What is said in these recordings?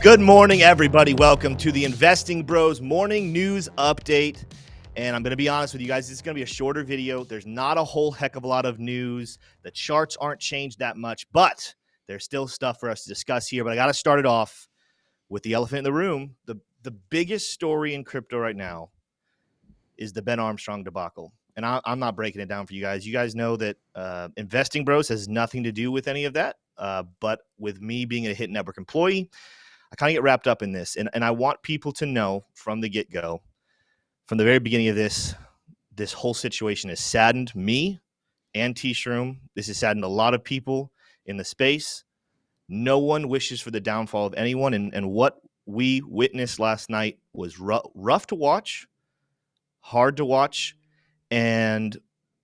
Good morning, everybody. Welcome to the Investing Bros Morning News Update. And I'm going to be honest with you guys, this is going to be a shorter video. There's not a whole heck of a lot of news. The charts aren't changed that much, but there's still stuff for us to discuss here. But I got to start it off with the elephant in the room. The biggest story in crypto right now is the Ben Armstrong debacle. And I'm not breaking it down for you guys. You guys know that Investing Bros has nothing to do with any of that. But with me being a Hit Network employee, I kind of get wrapped up in this. And I want people to know from the get-go, from the very beginning of this whole situation has saddened me and T-Shroom. This has saddened a lot of people in the space. No one wishes for the downfall of anyone. And what we witnessed last night was rough to watch, hard to watch. And,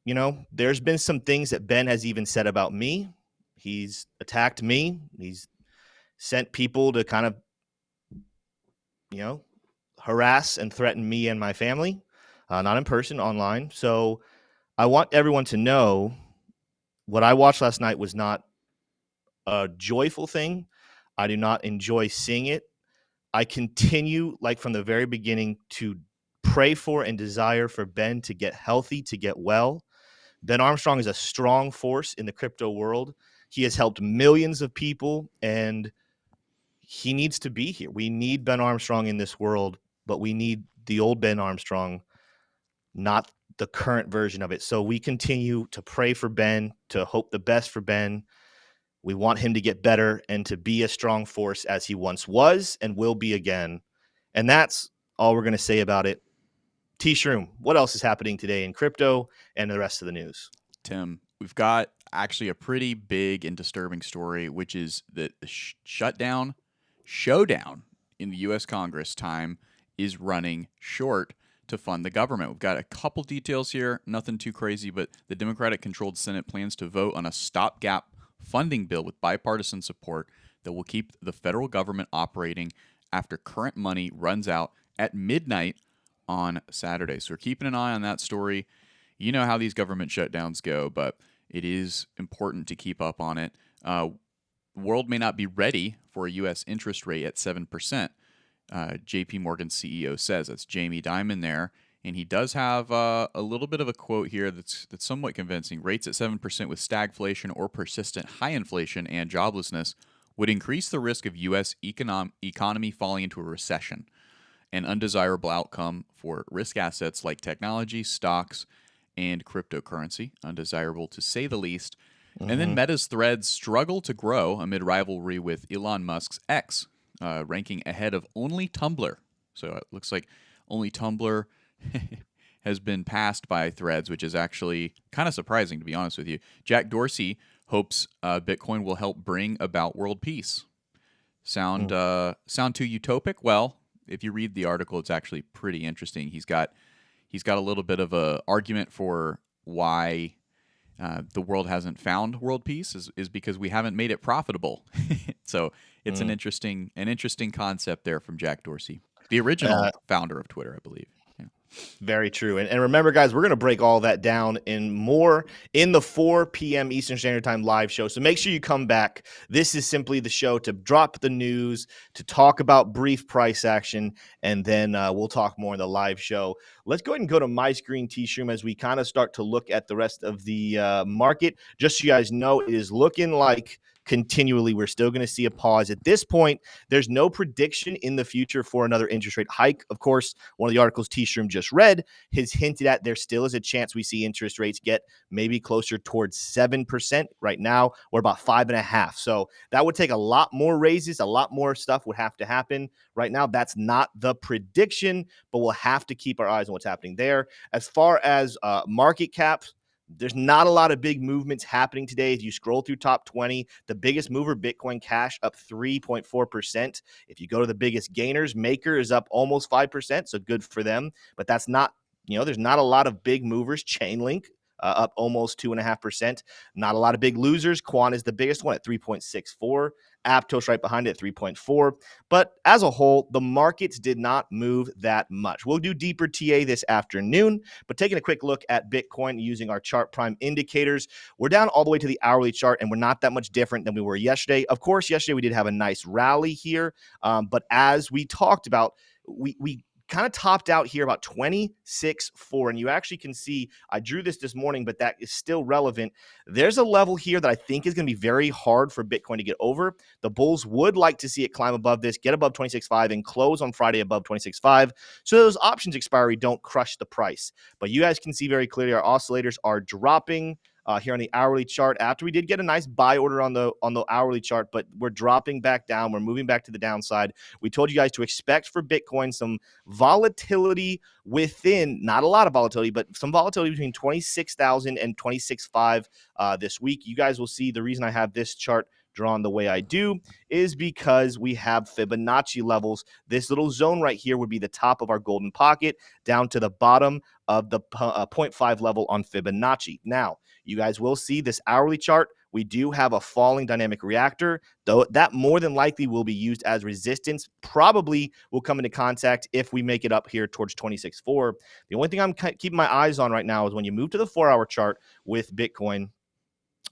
you know, there's been some things that Ben has even said about me. He's attacked me. He's sent people to kind of, harass and threaten me and my family, not in person, online. So I want everyone to know what I watched last night was not a joyful thing. I do not enjoy seeing it. I continue, like from the very beginning, to pray for and desire for Ben to get healthy, to get well. Ben Armstrong is a strong force in the crypto world. He has helped millions of people, and he needs to be here. We need Ben Armstrong in this world, but we need the old Ben Armstrong, not the current version of it. So we continue to pray for Ben, to hope the best for Ben. We want him to get better and to be a strong force as he once was and will be again. And that's all we're going to say about it. T-Shroom, what else is happening today in crypto and the rest of the news? Tim, we've got actually a pretty big and disturbing story, which is that the showdown in the U.S. Congress time is running short to fund the government. We've got a couple details here, nothing too crazy, but the Democratic-controlled Senate plans to vote on a stopgap funding bill with bipartisan support that will keep the federal government operating after current money runs out at midnight on Saturday. So we're keeping an eye on that story. You know how these government shutdowns go, but it is important to keep up on it. The world may not be ready for a U.S. interest rate at 7%. JP Morgan CEO says. That's Jamie Dimon there. And he does have a little bit of a quote here that's somewhat convincing. Rates at 7% with stagflation or persistent high inflation and joblessness would increase the risk of U.S. economy falling into a recession, an undesirable outcome for risk assets like technology, stocks, and cryptocurrency. Undesirable to say the least. And then Meta's Threads struggle to grow amid rivalry with Elon Musk's X, ranking ahead of only Tumblr. So it looks like only Tumblr has been passed by Threads, which is actually kind of surprising, to be honest with you. Jack Dorsey hopes Bitcoin will help bring about world peace. Sound too utopic? Well, if you read the article, it's actually pretty interesting. He's got a little bit of a argument for why the world hasn't found world peace is because we haven't made it profitable. So it's an interesting concept there from Jack Dorsey, the original founder of Twitter, I believe. Yeah. Very true. And remember, guys, we're going to break all that down in more in the 4 p.m. Eastern Standard Time live show. So make sure you come back. This is simply the show to drop the news, to talk about brief price action, and then we'll talk more in the live show. Let's go ahead and go to my screen, T-Shroom, as we kind of start to look at the rest of the market. Just so you guys know, it is looking like continually we're still going to see a pause. At this point, there's no prediction in the future for another interest rate hike. Of course, one of the articles T-Shroom just read has hinted at there still is a chance we see interest rates get maybe closer towards 7%. Right now, we're about 5.5%. So that would take a lot more raises. A lot more stuff would have to happen. Right now, that's not the prediction, but we'll have to keep our eyes on what's happening there. As far as market caps, there's not a lot of big movements happening today. If you scroll through top 20, the biggest mover, Bitcoin Cash, up 3.4%. If you go to the biggest gainers, Maker is up almost 5%, so good for them. But that's not, there's not a lot of big movers. Chainlink up almost 2.5%. Not a lot of big losers. Quan is the biggest one at 3.64. Aptos right behind it at 3.4. But as a whole, the markets did not move that much. We'll do deeper TA this afternoon, but taking a quick look at Bitcoin using our Chart Prime indicators, we're down all the way to the hourly chart, and we're not that much different than we were yesterday. Of course, yesterday we did have a nice rally here, but as we talked about, we kind of topped out here about 26.4, and you actually can see I drew this morning, but that is still relevant. There's a level here that I think is going to be very hard for Bitcoin to get over. The bulls would like to see it climb above this, get above 26.5, and close on Friday above 26.5, so those options expiry don't crush the price. But you guys can see very clearly our oscillators are dropping here on the hourly chart after we did get a nice buy order on the hourly chart, but we're dropping back down. We're moving back to the downside. We told you guys to expect for Bitcoin some volatility within, not a lot of volatility, but some volatility between 26,000 and 26.5 this week. You guys will see the reason I have this chart drawn the way I do is because we have Fibonacci levels. This little zone right here would be the top of our golden pocket down to the bottom of the 0.5 level on Fibonacci. Now, you guys will see this hourly chart. We do have a falling dynamic reactor, though that more than likely will be used as resistance. Probably will come into contact if we make it up here towards 26.4. The only thing I'm keeping my eyes on right now is when you move to the 4-hour chart with Bitcoin.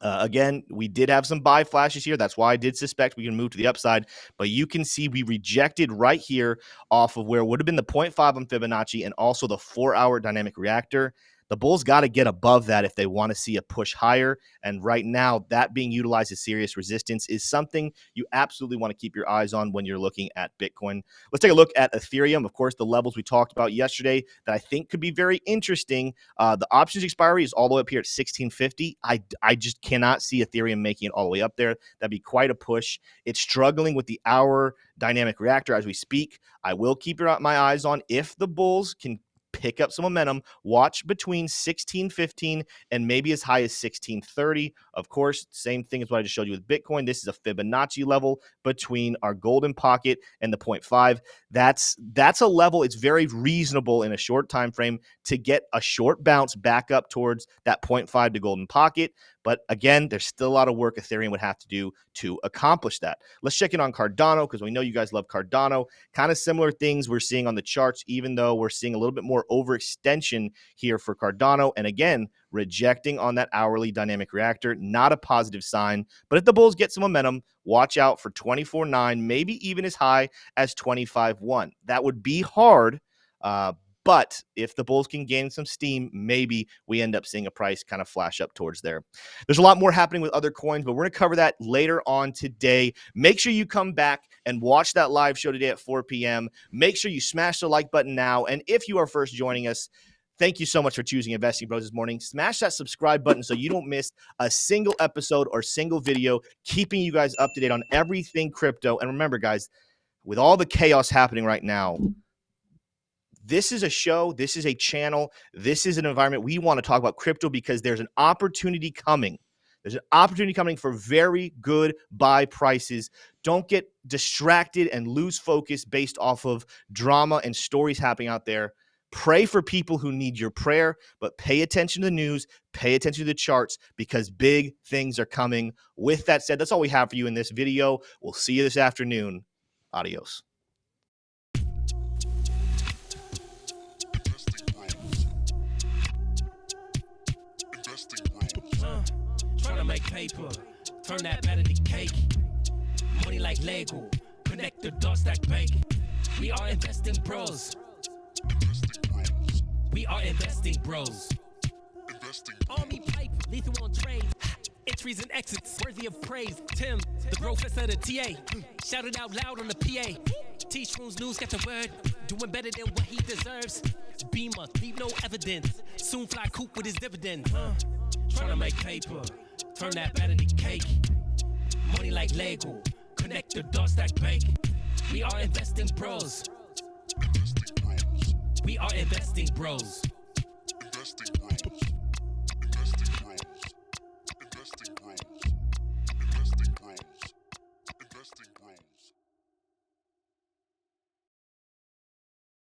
Again, we did have some buy flashes here. That's why I did suspect we can move to the upside. But you can see we rejected right here off of where would have been the 0.5 on Fibonacci and also the 4-hour dynamic reactor. The bulls got to get above that if they want to see a push higher. And right now, that being utilized as serious resistance is something you absolutely want to keep your eyes on when you're looking at Bitcoin. Let's take a look at Ethereum. Of course, the levels we talked about yesterday that I think could be very interesting. The options expiry is all the way up here at 1650. I just cannot see Ethereum making it all the way up there. That'd be quite a push. It's struggling with the hour dynamic reactor as we speak. I will keep my eyes on if the bulls can pick up some momentum. Watch between 1615 and maybe as high as 1630. Of course, same thing as what I just showed you with Bitcoin. This is a Fibonacci level between our golden pocket and the 0.5. That's a level. It's very reasonable in a short time frame to get a short bounce back up towards that 0.5 to golden pocket. But again, there's still a lot of work Ethereum would have to do to accomplish that. Let's check in on Cardano because we know you guys love Cardano. Kind of similar things we're seeing on the charts, even though we're seeing a little bit more overextension here for Cardano. And again, rejecting on that hourly dynamic reactor, not a positive sign. But if the bulls get some momentum, watch out for 24.9, maybe even as high as 25.1. That would be hard. But if the bulls can gain some steam, maybe we end up seeing a price kind of flash up towards there. There's a lot more happening with other coins, but we're going to cover that later on today. Make sure you come back and watch that live show today at 4 p.m. Make sure you smash the like button now. And if you are first joining us, thank you so much for choosing Investing Bros this morning. Smash that subscribe button so you don't miss a single episode or single video, keeping you guys up to date on everything crypto. And remember, guys, with all the chaos happening right now, this is a show, this is a channel, this is an environment. We want to talk about crypto because there's an opportunity coming. There's an opportunity coming for very good buy prices. Don't get distracted and lose focus based off of drama and stories happening out there. Pray for people who need your prayer, but pay attention to the news, pay attention to the charts because big things are coming. With that said, that's all we have for you in this video. We'll see you this afternoon. Adios. Trying to make paper, turn that better to cake. Money like Lego, connect the dots that bank. We are investing bros. We are investing bros. Army pipe, lethal on trade. Entries and exits, worthy of praise. Tim, the professor of the TA. Shout it out loud on the PA. T-Shrooms News got the word. Doing better than what he deserves. Beamer, leave no evidence. Soon fly coop with his dividend. Trying to make paper, turn that better to cake. Money like Lego, connect the dots that bank. We are investing bros. We are investing bros.